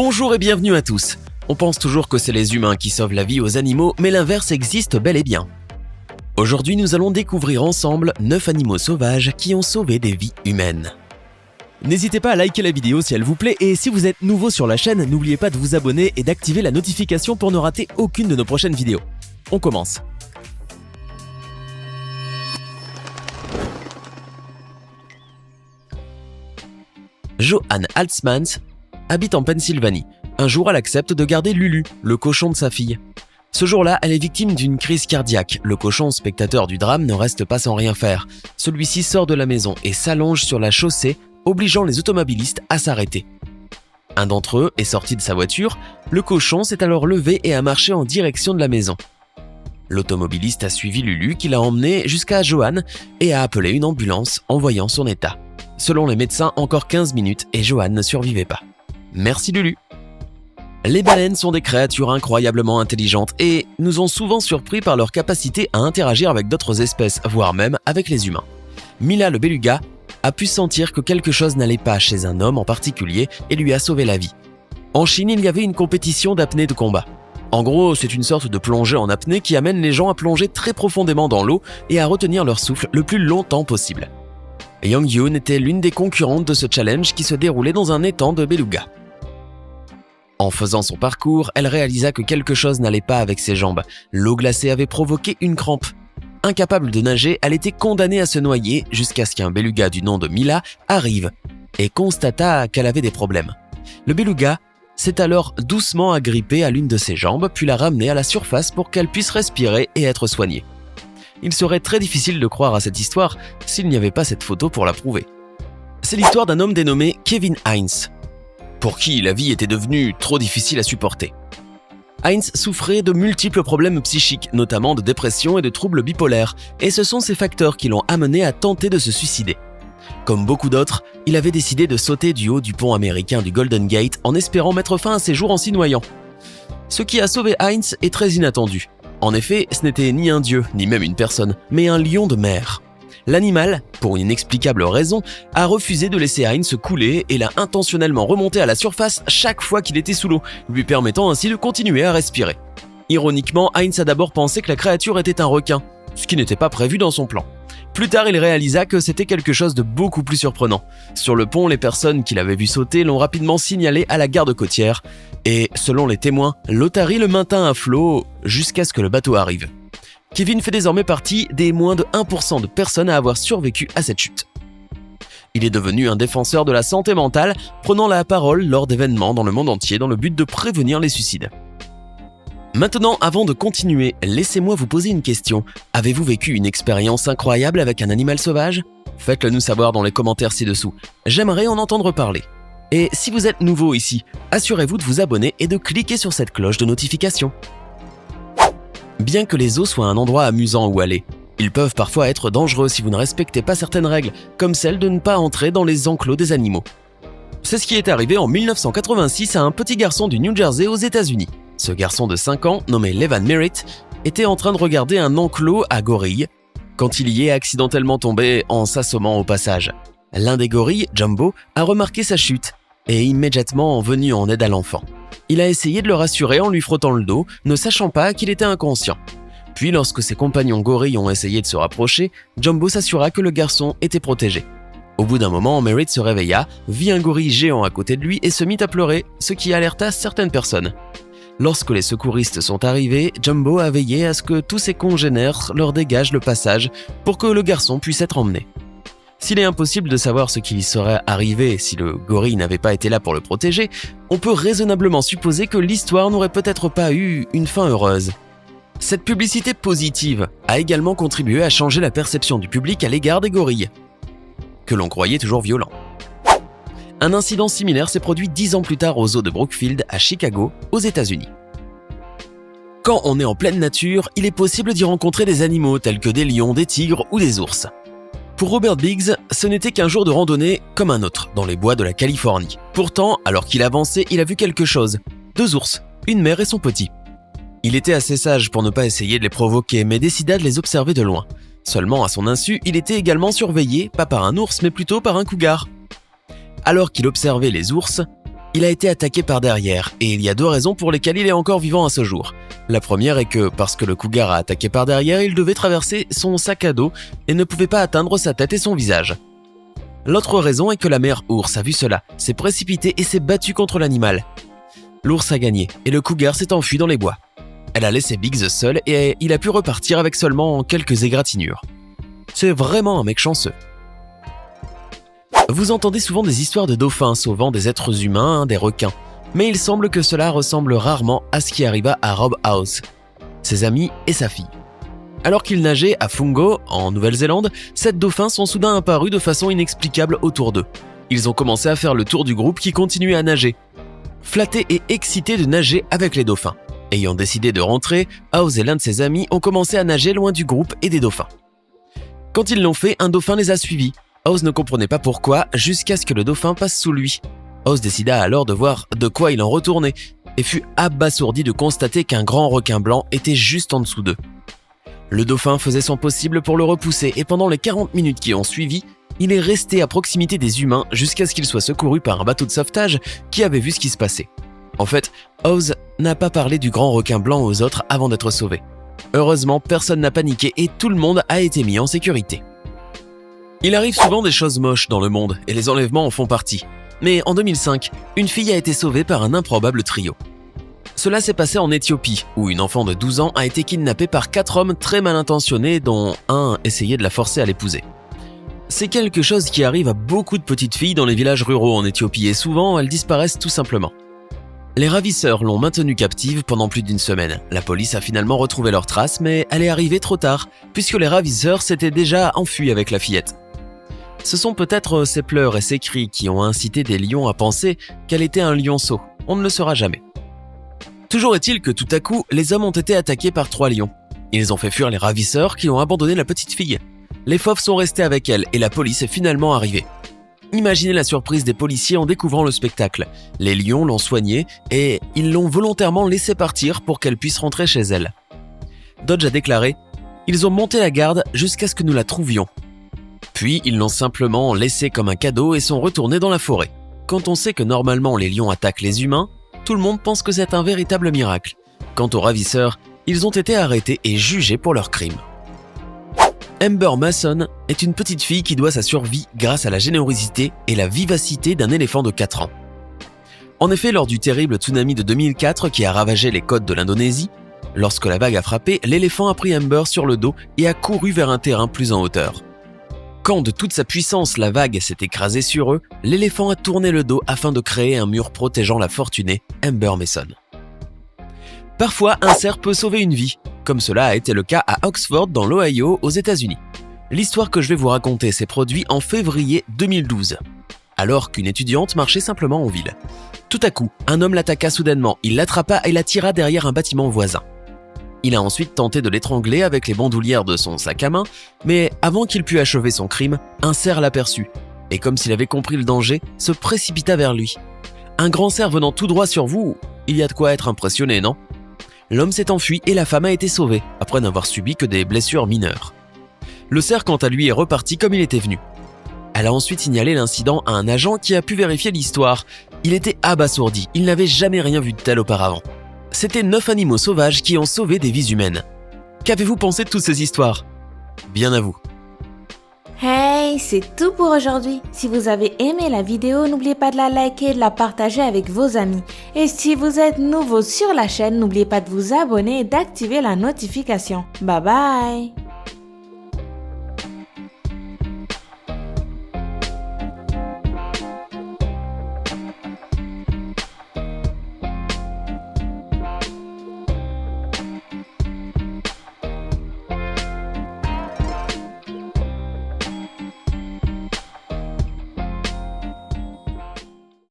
Bonjour et bienvenue à tous. On pense toujours que c'est les humains qui sauvent la vie aux animaux, mais l'inverse existe bel et bien. Aujourd'hui, nous allons découvrir ensemble 9 animaux sauvages qui ont sauvé des vies humaines. N'hésitez pas à liker la vidéo si elle vous plaît et si vous êtes nouveau sur la chaîne, n'oubliez pas de vous abonner et d'activer la notification pour ne rater aucune de nos prochaines vidéos. On commence. Johanne Halsmans habite en Pennsylvanie. Un jour, elle accepte de garder Lulu, le cochon de sa fille. Ce jour-là, elle est victime d'une crise cardiaque. Le cochon, spectateur du drame, ne reste pas sans rien faire. Celui-ci sort de la maison et s'allonge sur la chaussée, obligeant les automobilistes à s'arrêter. Un d'entre eux est sorti de sa voiture. Le cochon s'est alors levé et a marché en direction de la maison. L'automobiliste a suivi Lulu, qui l'a emmené jusqu'à Johanne et a appelé une ambulance en voyant son état. Selon les médecins, encore 15 minutes et Johanne ne survivait pas. Merci Lulu. Les baleines sont des créatures incroyablement intelligentes et nous ont souvent surpris par leur capacité à interagir avec d'autres espèces, voire même avec les humains. Mila le beluga a pu sentir que quelque chose n'allait pas chez un homme en particulier et lui a sauvé la vie. En Chine, il y avait une compétition d'apnée de combat. En gros, c'est une sorte de plongée en apnée qui amène les gens à plonger très profondément dans l'eau et à retenir leur souffle le plus longtemps possible. Yang Yun était l'une des concurrentes de ce challenge qui se déroulait dans un étang de beluga. En faisant son parcours, elle réalisa que quelque chose n'allait pas avec ses jambes. L'eau glacée avait provoqué une crampe. Incapable de nager, elle était condamnée à se noyer jusqu'à ce qu'un beluga du nom de Mila arrive et constata qu'elle avait des problèmes. Le beluga s'est alors doucement agrippé à l'une de ses jambes puis l'a ramenée à la surface pour qu'elle puisse respirer et être soignée. Il serait très difficile de croire à cette histoire s'il n'y avait pas cette photo pour la prouver. C'est l'histoire d'un homme dénommé Kevin Hines, pour qui la vie était devenue trop difficile à supporter. Hines souffrait de multiples problèmes psychiques, notamment de dépression et de troubles bipolaires, et ce sont ces facteurs qui l'ont amené à tenter de se suicider. Comme beaucoup d'autres, il avait décidé de sauter du haut du pont américain du Golden Gate en espérant mettre fin à ses jours en s'y noyant. Ce qui a sauvé Hines est très inattendu. En effet, ce n'était ni un dieu, ni même une personne, mais un lion de mer. L'animal, pour une inexplicable raison, a refusé de laisser Hines se couler et l'a intentionnellement remonté à la surface chaque fois qu'il était sous l'eau, lui permettant ainsi de continuer à respirer. Ironiquement, Hines a d'abord pensé que la créature était un requin, ce qui n'était pas prévu dans son plan. Plus tard, il réalisa que c'était quelque chose de beaucoup plus surprenant. Sur le pont, les personnes qui l'avaient vu sauter l'ont rapidement signalé à la garde côtière, et selon les témoins, l'otarie le maintint à flot jusqu'à ce que le bateau arrive. Kevin fait désormais partie des moins de 1% de personnes à avoir survécu à cette chute. Il est devenu un défenseur de la santé mentale, prenant la parole lors d'événements dans le monde entier dans le but de prévenir les suicides. Maintenant, avant de continuer, laissez-moi vous poser une question. Avez-vous vécu une expérience incroyable avec un animal sauvage ? Faites-le nous savoir dans les commentaires ci-dessous. J'aimerais en entendre parler. Et si vous êtes nouveau ici, assurez-vous de vous abonner et de cliquer sur cette cloche de notification. Bien que les zoos soient un endroit amusant où aller, ils peuvent parfois être dangereux si vous ne respectez pas certaines règles, comme celle de ne pas entrer dans les enclos des animaux. C'est ce qui est arrivé en 1986 à un petit garçon du New Jersey aux États-Unis. Ce garçon de 5 ans, nommé Levan Merritt, était en train de regarder un enclos à gorilles quand il y est accidentellement tombé en s'assommant au passage. L'un des gorilles, Jumbo, a remarqué sa chute et est immédiatement venu en aide à l'enfant. Il a essayé de le rassurer en lui frottant le dos, ne sachant pas qu'il était inconscient. Puis lorsque ses compagnons gorilles ont essayé de se rapprocher, Jumbo s'assura que le garçon était protégé. Au bout d'un moment, Merritt se réveilla, vit un gorille géant à côté de lui et se mit à pleurer, ce qui alerta certaines personnes. Lorsque les secouristes sont arrivés, Jumbo a veillé à ce que tous ses congénères leur dégagent le passage pour que le garçon puisse être emmené. S'il est impossible de savoir ce qui lui serait arrivé si le gorille n'avait pas été là pour le protéger, on peut raisonnablement supposer que l'histoire n'aurait peut-être pas eu une fin heureuse. Cette publicité positive a également contribué à changer la perception du public à l'égard des gorilles, que l'on croyait toujours violents. Un incident similaire s'est produit 10 ans plus tard au zoo de Brookfield à Chicago, aux États-Unis. Quand on est en pleine nature, il est possible d'y rencontrer des animaux tels que des lions, des tigres ou des ours. Pour Robert Biggs, ce n'était qu'un jour de randonnée comme un autre dans les bois de la Californie. Pourtant, alors qu'il avançait, il a vu quelque chose. 2 ours, une mère et son petit. Il était assez sage pour ne pas essayer de les provoquer, mais décida de les observer de loin. Seulement, à son insu, il était également surveillé, pas par un ours, mais plutôt par un cougar. Alors qu'il observait les ours, Il a été attaqué par derrière, et il y a 2 raisons pour lesquelles il est encore vivant à ce jour. La première est que, parce que le cougar a attaqué par derrière, il devait traverser son sac à dos et ne pouvait pas atteindre sa tête et son visage. L'autre raison est que la mère ours a vu cela, s'est précipitée et s'est battue contre l'animal. L'ours a gagné, et le cougar s'est enfui dans les bois. Elle a laissé Biggs seul et il a pu repartir avec seulement quelques égratignures. C'est vraiment un mec chanceux. Vous entendez souvent des histoires de dauphins sauvant des êtres humains, des requins, mais il semble que cela ressemble rarement à ce qui arriva à Rob House, ses amis et sa fille. Alors qu'ils nageaient à Fungo, en Nouvelle-Zélande, 7 dauphins sont soudain apparus de façon inexplicable autour d'eux. Ils ont commencé à faire le tour du groupe qui continuait à nager. Flattés et excités de nager avec les dauphins. Ayant décidé de rentrer, House et l'un de ses amis ont commencé à nager loin du groupe et des dauphins. Quand ils l'ont fait, un dauphin les a suivis. House ne comprenait pas pourquoi, jusqu'à ce que le dauphin passe sous lui. House décida alors de voir de quoi il en retournait, et fut abasourdi de constater qu'un grand requin blanc était juste en dessous d'eux. Le dauphin faisait son possible pour le repousser, et pendant les 40 minutes qui ont suivi, il est resté à proximité des humains jusqu'à ce qu'il soit secouru par un bateau de sauvetage qui avait vu ce qui se passait. En fait, House n'a pas parlé du grand requin blanc aux autres avant d'être sauvé. Heureusement, personne n'a paniqué et tout le monde a été mis en sécurité. Il arrive souvent des choses moches dans le monde et les enlèvements en font partie. Mais en 2005, une fille a été sauvée par un improbable trio. Cela s'est passé en Éthiopie, où une enfant de 12 ans a été kidnappée par 4 hommes très mal intentionnés, dont un essayait de la forcer à l'épouser. C'est quelque chose qui arrive à beaucoup de petites filles dans les villages ruraux en Éthiopie et souvent elles disparaissent tout simplement. Les ravisseurs l'ont maintenue captive pendant plus d'1 semaine. La police a finalement retrouvé leurs traces, mais elle est arrivée trop tard, puisque les ravisseurs s'étaient déjà enfuis avec la fillette. Ce sont peut-être ses pleurs et ses cris qui ont incité des lions à penser qu'elle était un lionceau. On ne le saura jamais. Toujours est-il que tout à coup, les hommes ont été attaqués par 3 lions. Ils ont fait fuir les ravisseurs qui ont abandonné la petite fille. Les fauves sont restés avec elle et la police est finalement arrivée. Imaginez la surprise des policiers en découvrant le spectacle. Les lions l'ont soignée et ils l'ont volontairement laissée partir pour qu'elle puisse rentrer chez elle. Dodge a déclaré « Ils ont monté la garde jusqu'à ce que nous la trouvions. Puis ils l'ont simplement laissée comme un cadeau et sont retournés dans la forêt. Quand on sait que normalement les lions attaquent les humains, tout le monde pense que c'est un véritable miracle. Quant aux ravisseurs, ils ont été arrêtés et jugés pour leurs crimes. » Amber Mason est une petite fille qui doit sa survie grâce à la générosité et la vivacité d'un éléphant de 4 ans. En effet, lors du terrible tsunami de 2004 qui a ravagé les côtes de l'Indonésie, lorsque la vague a frappé, l'éléphant a pris Amber sur le dos et a couru vers un terrain plus en hauteur. Quand de toute sa puissance la vague s'est écrasée sur eux, l'éléphant a tourné le dos afin de créer un mur protégeant la fortunée Amber Mason. Parfois, un cerf peut sauver une vie, comme cela a été le cas à Oxford dans l'Ohio aux États-Unis. L'histoire que je vais vous raconter s'est produite en février 2012, alors qu'une étudiante marchait simplement en ville. Tout à coup, un homme l'attaqua soudainement, il l'attrapa et la tira derrière un bâtiment voisin. Il a ensuite tenté de l'étrangler avec les bandoulières de son sac à main, mais avant qu'il pût achever son crime, un cerf l'aperçut, et comme s'il avait compris le danger, se précipita vers lui. Un grand cerf venant tout droit sur vous, il y a de quoi être impressionné, non ? L'homme s'est enfui et la femme a été sauvée, après n'avoir subi que des blessures mineures. Le cerf, quant à lui, est reparti comme il était venu. Elle a ensuite signalé l'incident à un agent qui a pu vérifier l'histoire. Il était abasourdi, il n'avait jamais rien vu de tel auparavant. C'était 9 animaux sauvages qui ont sauvé des vies humaines. Qu'avez-vous pensé de toutes ces histoires ? Bien à vous. Hey, c'est tout pour aujourd'hui. Si vous avez aimé la vidéo, n'oubliez pas de la liker et de la partager avec vos amis. Et si vous êtes nouveau sur la chaîne, n'oubliez pas de vous abonner et d'activer la notification. Bye bye!